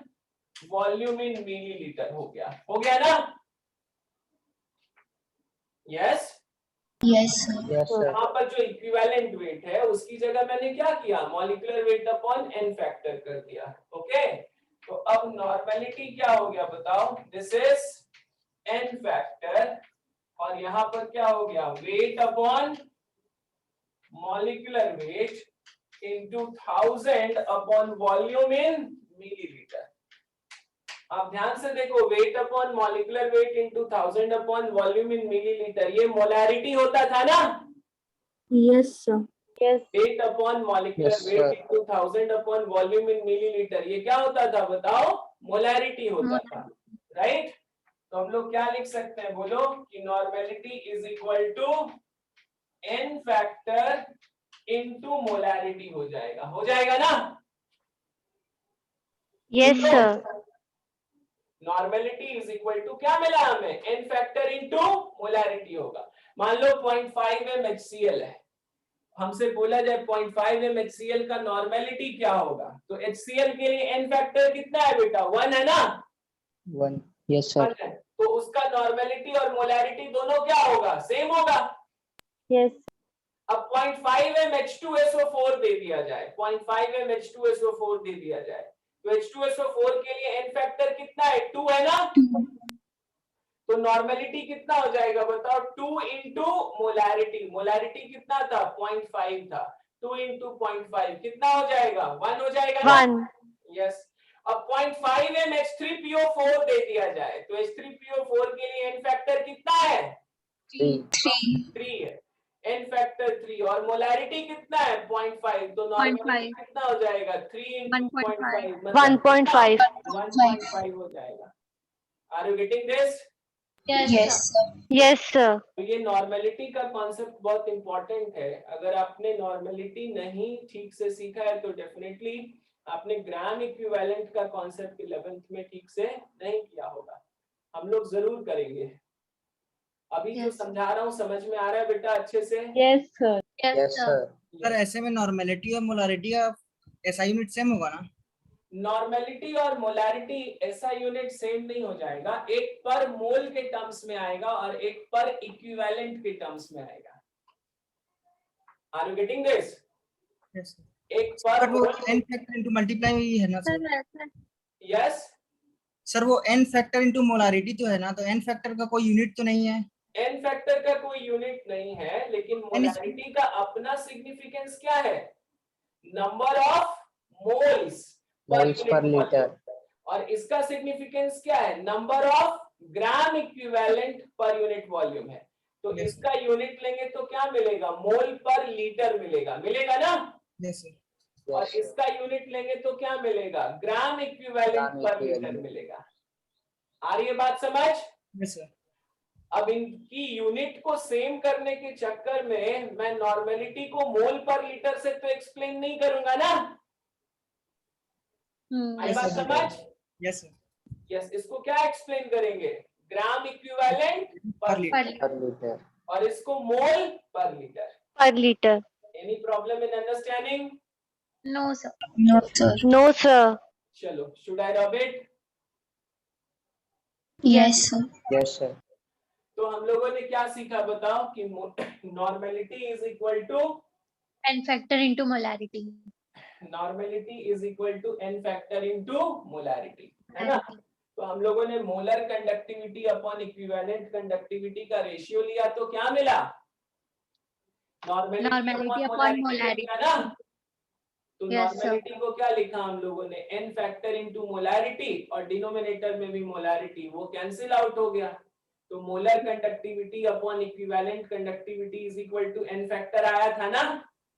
volume in millilitre हो गया ना। यस। Yes, sir. यहाँ पर जो इक्विवेलेंट वेट है उसकी जगह मैंने क्या किया, molecular weight upon N factor कर दिया। ओके, तो अब नॉर्मेलिटी क्या हो गया बताओ, दिस इज एन फैक्टर, और यहाँ पर क्या हो गया, weight upon molecular weight into 1000 upon volume in millilitre. आप ध्यान से देखो, weight upon molecular weight into 1000 upon volume in millilitre, ये मोलैरिटी होता था ना। Yes, sir. Yes. Weight upon molecular Yes, weight sir. Into 1000 upon volume in millilitre, ये क्या होता था बताओ, मोलैरिटी होता था, राइट। तो हम लोग क्या लिख सकते हैं बोलो, कि normality is equal to n factor into molarity हो जाएगा ना। Yes, sir. Normality is equal to क्या मिला हमें, एन फैक्टर इनटू मोलैरिटी होगा। मान लो 0.5 MHCl है, हमसे बोला जाए 0.5 MHCl का नॉर्मेलिटी क्या होगा, तो HCl के लिए एन फैक्टर कितना है बेटा, 1 है ना। 1. Yes, sir. 1 है, तो उसका नॉर्मेलिटी और मोलैरिटी दोनों क्या होगा, सेम होगा। Yes. अब 0.5 MH2SO4 दे दिया जाए, 0.5 MH2SO4 दे दिया जाए, तो H2SO4 के लिए एन फैक्टर कितना है, 2 है ना। तो नॉर्मेलिटी कितना हो जाएगा बताओ, 2 इंटू मोलैरिटी, मोलैरिटी कितना था 0.5 था, 2 इंटू 0.5 कितना हो जाएगा, 1 हो जाएगा ना। 1. यस। अब 0.5 H3PO4 दे दिया जाए, तो H3PO4 के लिए एन फैक्टर कितना है, 3 है, एन फैक्टर 3, और मोलैरिटी कितना है 0.5, तो नॉर्मेलिटी कितना हो जाएगा, 3 इंटू 0.5 1.5. 1.5 हो जाएगा। Are you getting this? Yes Yes, sir. तो ये नॉर्मेलिटी का कॉन्सेप्ट बहुत इंपॉर्टेंट है। अगर आपने नॉर्मेलिटी नहीं ठीक से सीखा है तो डेफिनेटली आपने ग्राम इक्विवेलेंट का कॉन्सेप्ट 11th में ठीक से नहीं किया होगा। हम लोग जरूर करेंगे। अभी जो Yes. समझा रहा हूँ समझ में आ रहा है बेटा अच्छे से? Yes, sir. Yes, sir. Sir ऐसे में नॉर्मेलिटी और मोलारिटी का ऐसा यूनिट सेम होगा ना? नॉर्मेलिटी और मोलैरिटी ऐसा यूनिट सेम नहीं हो जाएगा, एक पर मोल के टर्म्स में आएगा और एक पर इक्विवेलेंट के टर्म्स में आएगा। Are you getting this? Yes. एक पर बट वो n फैक्टर इनटू मल्टीप्लाई है ना सर? यस, सर वो n फैक्टर इनटू मोलारिटी तो है ना, तो n फैक्टर का कोई यूनिट तो नहीं है? एन फैक्टर का कोई यूनिट नहीं है, लेकिन मोलैरिटी का अपना सिग्निफिकेंस क्या है, number of moles Moles per liter. और इसका सिग्निफिकेंस क्या है? Number of gram equivalent per unit volume है। तो Yes, इसका यूनिट लेंगे तो क्या मिलेगा? मोल पर लीटर मिलेगा, मिलेगा ना? yes sir. और Yes, sir. इसका यूनिट लेंगे तो क्या मिलेगा? ग्राम इक्विवेलेंट ग्राम पर लीटर equivalent. मिलेगा। आ रही है बात समझ? Yes sir. अब इनकी यूनिट को सेम करने के चक्कर में मैं नॉर्मेलिटी को मोल पर लीटर से तो एक्सप्लेन नहीं करूंगा ना। आई Yes, बात sir. समझ? Yes sir. यस, इसको क्या एक्सप्लेन करेंगे? ग्राम इक्विवेलेंट Per पर liter. Per liter. और इसको मोल per litre. Per litre. Any problem in understanding? No sir. No, sir. No sir. चलो, should I rub it? Yes, sir. Yes, sir. तो हम लोगों ने क्या सीखा बताओ? कि normality is equal to n factor into molarity. Normality is equal to n factor into molarity, है ना? तो हम लोगों ने molar conductivity upon equivalent conductivity का रेशियो लिया तो क्या मिला? Normality upon molarity. ना? तो Yes, sir. नॉर्मेलिटी को क्या लिखा हम लोगों ने? एन फैक्टर इनटू मोलैरिटी, और डिनोमिनेटर में भी मोलैरिटी, वो कैंसिल आउट हो गया। तो molar conductivity upon equivalent conductivity is equal to n factor आया था ना?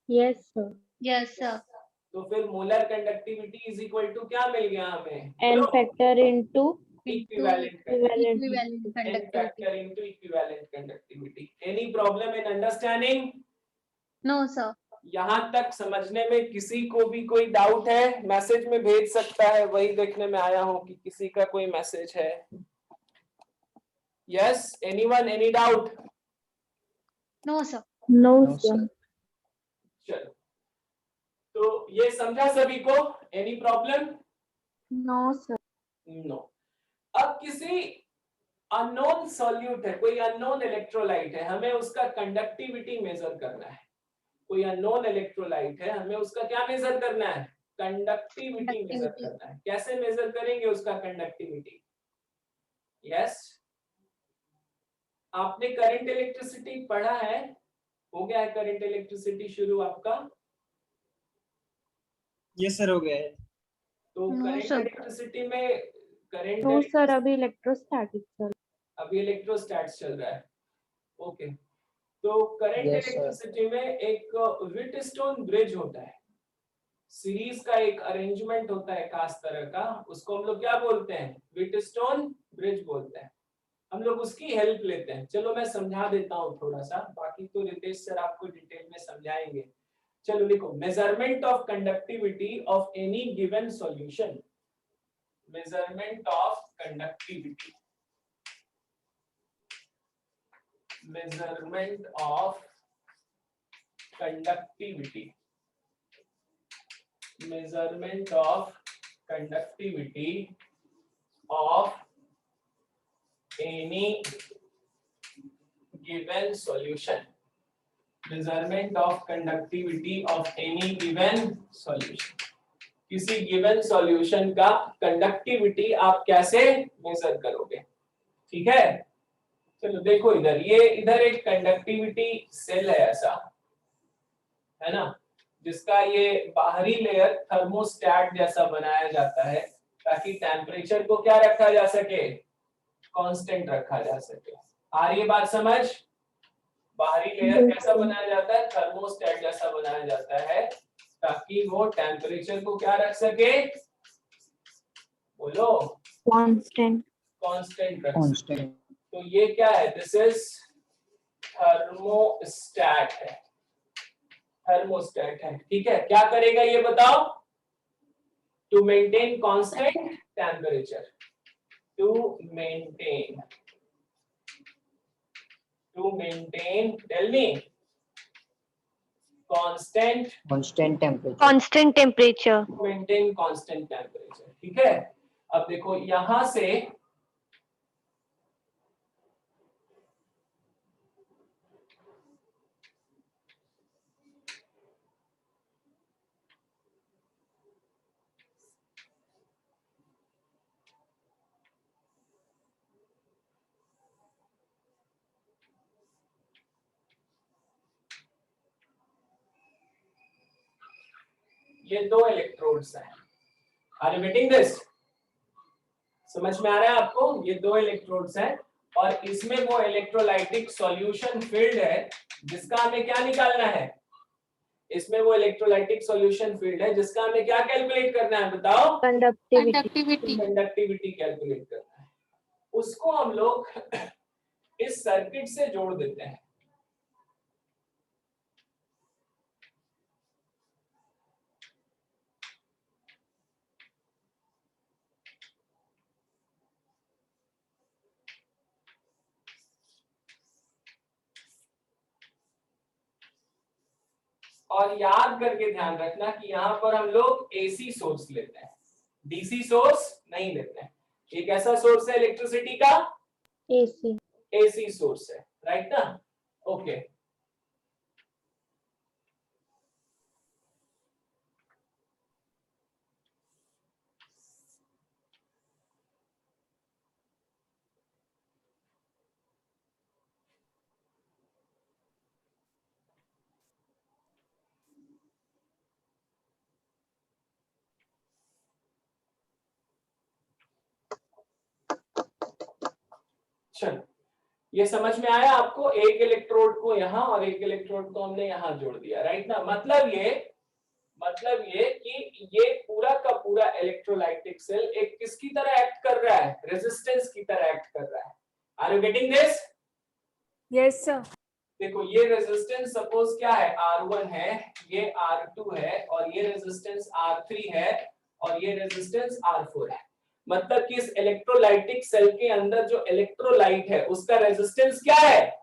Yes sir. Yes sir. तो फिर molar conductivity is equal to क्या मिल गया हमें? N factor into equivalent equivalent n conductivity. factor into equivalent conductivity. Any problem in understanding? No sir. यहाँ तक समझने में किसी को भी कोई डाउट है? मैसेज में भेज सकता है, वही देखने में आया हूँ कि किसी का कोई मैसेज है। Yes, anyone, any doubt? No sir. No, No, sir. sir. चलो, तो ये समझा सभी को? Any problem? No, sir. No. अब किसी अननोन सॉल्यूट है, कोई अननोन इलेक्ट्रोलाइट है, हमें उसका कंडक्टिविटी मेजर करना है। कोई अननोन इलेक्ट्रोलाइट है, हमें उसका क्या मेजर करना है? Conductivity measure Conductivity. करना है। कैसे मेजर करेंगे उसका कंडक्टिविटी? यस, आपने करंट इलेक्ट्रिसिटी पढ़ा है? हो गया है करंट इलेक्ट्रिसिटी शुरू आपका? Yes sir, हो गया है. तो No, करंट sir. इलेक्ट्रिसिटी में करंट नो सर, अभी इलेक्ट्रोस्टैटिक सर। अभी इलेक्ट्रोस्टैट्स चल रहा है। ओके, तो करंट Yes, sir. इलेक्ट्रिसिटी में एक व्हिटस्टोन ब्रिज होता है, सीरीज का एक अरेंजमेंट होता है खास तरह का, उसको हम लोग क्या बोलते हैं? व्हिटस्टोन ब्रिज बोलते हैं। हम लोग उसकी हेल्प लेते हैं। चलो मैं समझा देता हूँ थोड़ा सा, बाकी तो रितेश सर आपको डिटेल में समझाएंगे। चलो लिखो, measurement of conductivity of any given solution. Measurement of conductivity, measurement of conductivity, measurement of conductivity of any given solution, measurement of conductivity of any given solution। किसी गिवन सॉल्यूशन का conductivity आप कैसे major करोगे? ठीक है, चलो देखो इधर, ये इधर एक कंडक्टिविटी सेल है ऐसा, है ना, जिसका ये बाहरी लेयर थर्मोस्टैट जैसा बनाया जाता है ताकि टेम्परेचर को क्या रखा जा सके? कांस्टेंट रखा जा सके। आ रही है बात समझ? बाहरी लेयर कैसा बनाया जाता है? थर्मोस्टैट जैसा बनाया जाता है ताकि वो टेम्परेचर को क्या रख सके? बोलो, Constant. कांस्टेंट रख सके। Constant. तो ये क्या है? दिस इज थर्मोस्टैट है, थर्मोस्टैट है। ठीक है, क्या करेगा ये बताओ? To maintain constant temperature, to maintain tell me constant temperature. Constant temperature. Maintain constant temperature. ठीक है, अब देखो यहां से ये 2 इलेक्ट्रोड्स हैं। Are you getting this? समझ में आ रहा है आपको? ये 2 इलेक्ट्रोड्स हैं और इसमें वो इलेक्ट्रोलाइटिक सॉल्यूशन फील्ड है जिसका हमें क्या निकालना है। इसमें वो इलेक्ट्रोलाइटिक सॉल्यूशन फील्ड है जिसका हमें क्या कैलकुलेट करना है, बताओ? कंडक्टिविटी। कंडक्टिविटी कैलकुलेट करना है। उसको हम लोग इस सर्किट से जोड़ देते हैं। और याद करके ध्यान रखना कि यहाँ पर हम लोग एसी सोर्स लेते हैं, डीसी सोर्स नहीं लेते हैं। एक ऐसा सोर्स है इलेक्ट्रिसिटी का, एसी। एसी सोर्स है, राइट ना? ओके चलो, ये समझ में आया आपको? एक इलेक्ट्रोड को यहाँ और एक इलेक्ट्रोड को हमने यहाँ जोड़ दिया, राइट ना? मतलब ये कि ये पूरा का पूरा इलेक्ट्रोलाइटिक सेल एक किसकी तरह एक्ट कर रहा है? रेजिस्टेंस की तरह एक्ट कर रहा है। Are you getting this? Yes sir. देखो ये रेजिस्टेंस सपोज क्या है, R1 है, ये R2 है और ये रेजिस्टेंस R3 है और ये रेजिस्टेंस R4 है। मतलब कि इस इलेक्ट्रोलाइटिक सेल के अंदर जो इलेक्ट्रोलाइट है उसका रेजिस्टेंस क्या है?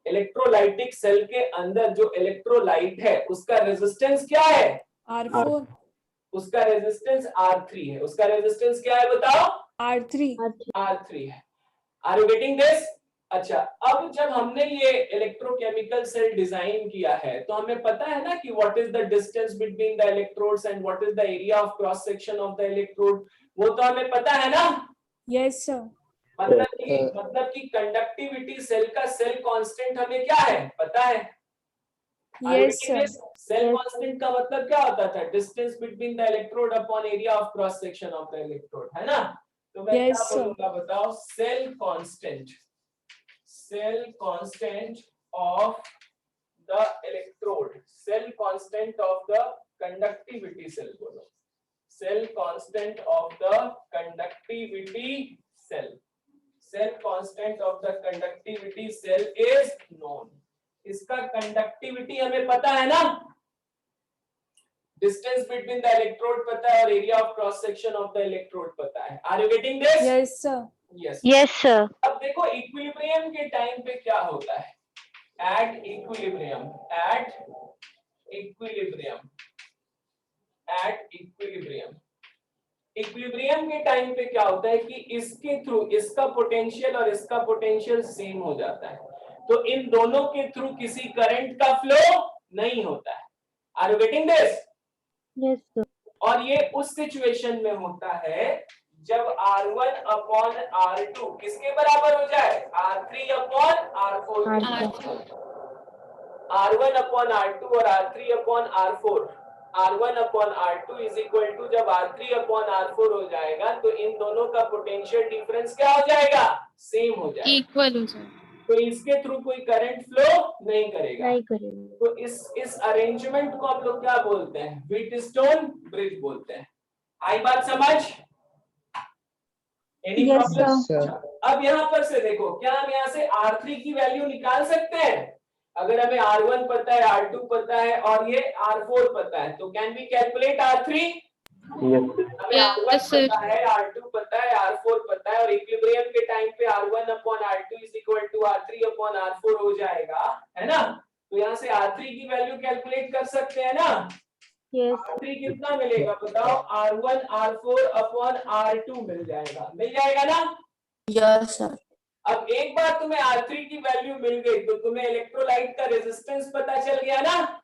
इलेक्ट्रोलाइटिक सेल के अंदर जो इलेक्ट्रोलाइट है उसका रेजिस्टेंस क्या है? R4। उसका रेजिस्टेंस R3 है। उसका रेजिस्टेंस क्या है बताओ? R3। R3 है। Are you getting this? अच्छा, अब जब हमने ये इलेक्ट्रोकेमिकल सेल डिजाइन किया है तो हमें पता है ना कि what is the distance between the electrodes and what is the area of cross section of the electrode, वो तो हमें पता है ना? Yes sir. मतलब कि कंडक्टिविटी सेल का सेल कांस्टेंट हमें क्या है पता है? Yes sir. सेल कांस्टेंट का मतलब क्या होता था? Distance between the electrode upon area of cross section of the electrode, है ना? तो मैं Yes, क्या sir. बोलूंगा बताओ? Cell constant of the electrode, cell constant of the conductivity cell, बोलो cell constant of the conductivity cell, cell constant of the conductivity cell is known. इसका conductivity हमें पता है ना? डिस्टेंस बिटवीन द इलेक्ट्रोड पता है और area of cross section of the electrode पता है। Are you getting this? Yes sir. Yes sir. अब देखो इक्विलिब्रियम के टाइम पे क्या होता है? एट इक्विलिब्रियम इक्विलिब्रियम के टाइम पे क्या होता है कि इसके थ्रू इसका पोटेंशियल और इसका पोटेंशियल सेम हो जाता है, तो इन दोनों के थ्रू किसी करंट का फ्लो नहीं होता है। Are you getting this? Yes sir. और ये उस सिचुएशन में होता है जब R1 अपॉन R2 किसके बराबर हो जाए? R3 upon R4। R1 upon R2 और R3 upon R4, R1 upon R2 is equal to जब R3 अपॉन R4 हो जाएगा तो इन दोनों का पोटेंशियल डिफरेंस क्या हो जाएगा? सेम हो जाएगा, इक्वल हो जाए। तो इसके थ्रू कोई करंट फ्लो नहीं करेगा। तो इस अरेंजमेंट को आप लोग क्या बोलते हैं? व्हीटस्टोन ब्रिज बोलते हैं। आई बात समझ? Any Yes, problem? sir. अब यहाँ पर से देखो, क्या हम यहाँ से R3 की वैल्यू निकाल सकते हैं? अगर हमें R1 पता है, R2 पता है और ये R4 पता है, तो कैन वी कैलकुलेट R3? हमें R1 पता है, R2 पता है, R4 पता है और इक्विलिब्रियम के टाइम पे R1 upon R2 is equal to R3 upon R4 हो जाएगा, है ना? तो यहाँ से R3 की वैल्यू कैलकुलेट कर सकते हैं ना? यस। R3 कितना मिलेगा बताओ? R1 R4 अपॉन R2 मिल जाएगा ना? Yes, sir. अब एक बार तुम्हें R3 की वैल्यू मिल गई तो तुम्हें इलेक्ट्रोलाइट का रेजिस्टेंस पता चल गया ना?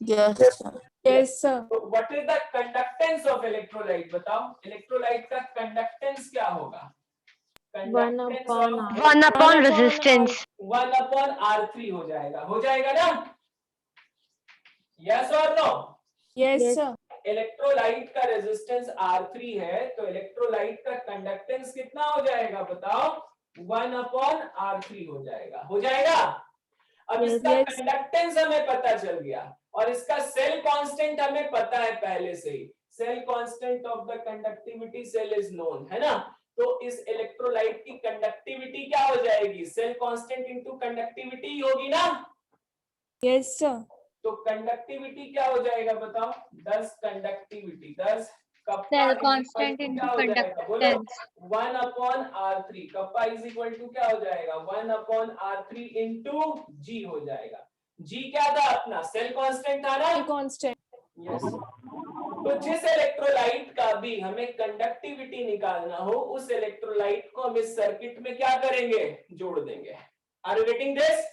Yes, sir. Yes sir. तो what is the conductance of electrolyte? बताओ इलेक्ट्रोलाइट का कंडक्टेंस क्या होगा? 1 अपॉन रेजिस्टेंस। 1 अपॉन R3 हो जाएगा ना? यस और no? Yes, Yes. sir. Electrolyte का रेजिस्टेंस R3 है, तो इलेक्ट्रोलाइट का कंडक्टेंस कितना हो जाएगा बताओ? 1/R3 हो जाएगा, हो जाएगा। अब Yes. इसका Yes. कंडक्टेंस हमें पता चल गया और इसका सेल कांस्टेंट हमें पता है पहले से ही। Cell constant of the conductivity cell is known, है ना? तो इस इलेक्ट्रोलाइट की कंडक्टिविटी क्या हो जाएगी? सेल कांस्टेंट इनटू कंडक्टिविटी होगी ना? Yes, sir. तो कंडक्टिविटी क्या हो जाएगा बताओ? 10 conductivity 10 kappa cell is equal constant to into क्या हो जाएगा? बोलो conductance 1/R3 kappa is equal to क्या हो जाएगा? 1/R3 इंटू जी हो जाएगा। जी क्या था अपना? सेल कांस्टेंट था ना? Constant. यस। तो जिस इलेक्ट्रोलाइट का भी हमें कंडक्टिविटी निकालना हो, उस इलेक्ट्रोलाइट को हम इस सर्किट में क्या करेंगे? जोड़ देंगे। Are you getting this?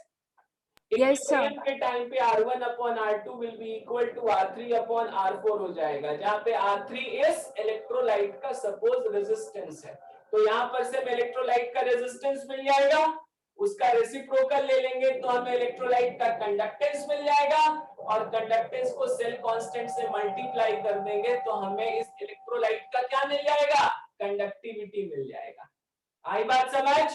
Yes, sir. Equilibrium के टाइम पे R1/R2 will be equal to R3/R4 हो जाएगा, जहां पे R3 इस इलेक्ट्रोलाइट का सपोज रेजिस्टेंस है। तो यहाँ पर से हमें इलेक्ट्रोलाइट का रेजिस्टेंस मिल जाएगा, उसका रेसिप्रोकल ले लेंगे तो हमें इलेक्ट्रोलाइट का कंडक्टेंस मिल जाएगा और कंडक्टेंस को सेल कांस्टेंट से मल्टीप्लाई कर देंगे तो हमें इस इलेक्ट्रोलाइट का क्या मिल जाएगा? कंडक्टिविटी मिल जाएगा। आई बात समझ?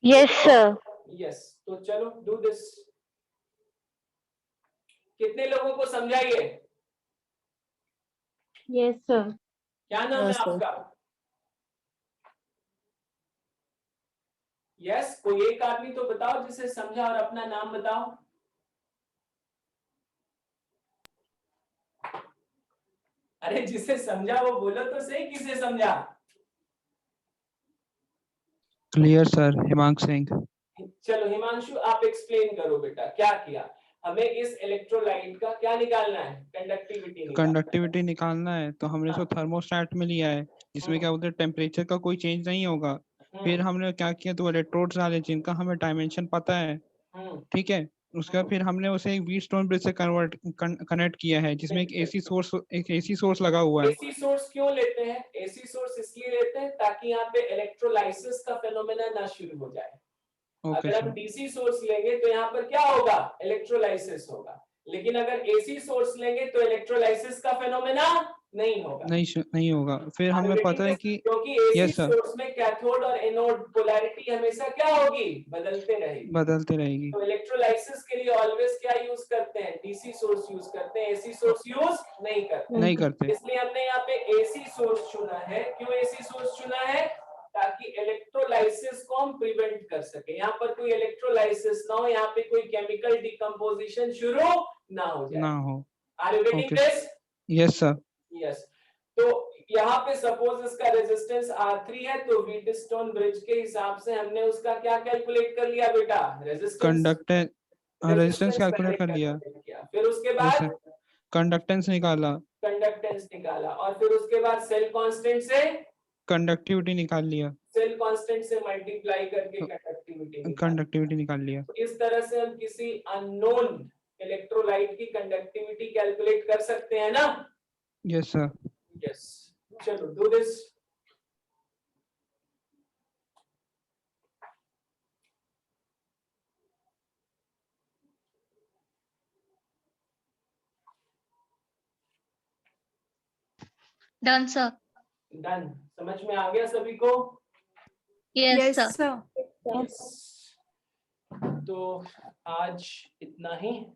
Yes, sir. यस। तो चलो डू दिस। कितने लोगों को समझाइए? Yes, sir. क्या नाम है Yes, sir. आपका? यस। कोई एक आदमी तो बताओ जिसे समझा और अपना नाम बताओ। अरे जिसे समझा वो बोलो तो सही, किसे समझा? क्लियर सर, हिमांक सिंह। चलो हिमांशु आप एक्सप्लेन करो बेटा, क्या किया? हमें इस इलेक्ट्रोलाइट का क्या निकालना है? कंडक्टिविटी निकालना है। कंडक्टिविटी निकालना है तो हमने इसको थर्मोस्टेट में लिया है, जिसमें क्या बोलते हैं टेम्परेचर का कोई चेंज नहीं होगा। फिर हमने क्या किया, तो इलेक्ट्रोड्स डाले जिनका हमें डायमेंशन पता है, ठीक है। उसका फिर हमने उसे एक व्हीटस्टोन ब्रिज से कनेक्ट किया है, जिसमें एक एसी सोर्स लगा हुआ है। एसी सोर्स क्यों लेते हैं? एसी सोर्स इसलिए लेते हैं ताकि यहाँ पे इलेक्ट्रोलाइसिस का फेनोमेना ना शुरू हो जाए। ओके अगर हम सर। डीसी सोर्स लेंगे तो यहाँ पर क्या होगा? इलेक्ट्रोलाइसिस होगा। लेकिन अगर एसी सोर्स लेंगे तो इलेक्ट्रोलाइसिस का फेनोमेना नहीं होगा। नहीं होगा। फिर हमें पता है कि क्योंकि एसी यस सर, सोर्स में कैथोड और एनोड पोलैरिटी हमेशा क्या होगी? बदलते रहेगी। बदलते रहेगी। तो इलेक्ट्रोलाइसिस के लिए ऑलवेज क्या यूज करते हैं? डीसी सोर्स यूज करते हैं, एसी सोर्स यूज नहीं करते। नहीं करते। इसलिए हमने यहाँ पे एसी सोर्स चुना है। क्यों एसी सोर्स चुना है? ताकि इलेक्ट्रोलाइसिस को हम प्रिवेंट कर सके। यहाँ पर कोई इलेक्ट्रोलाइसिस ना हो, यहाँ पे कोई केमिकल डिकम्पोजिशन शुरू ना हो जाए। ना हो। Are you getting this? Yes sir. Yes. तो यहाँ पे सपोज इसका रेजिस्टेंस R3 है, तो व्हीटस्टोन ब्रिज के हिसाब से हमने उसका क्या कैलकुलेट कर लिया बेटा? रेजिस्टेंस कैलकुलेट कर लिया। फिर उसके बाद कंडक्टेंस निकाला। कंडक्टेंस निकाला और फिर उसके बाद सेल कांस्टेंट से कंडक्टिविटी निकाल लिया। सेल कांस्टेंट से मल्टीप्लाई करके कंडक्टिविटी निकाल लिया। इस तरह से हम किसी अननोन इलेक्ट्रोलाइट की कंडक्टिविटी कैलकुलेट कर सकते हैं ना? Yes sir. यस। चलो do this. Done sir. Done. समझ में आ गया सभी को? Yes Yes, sir. sir. तो आज इतना ही।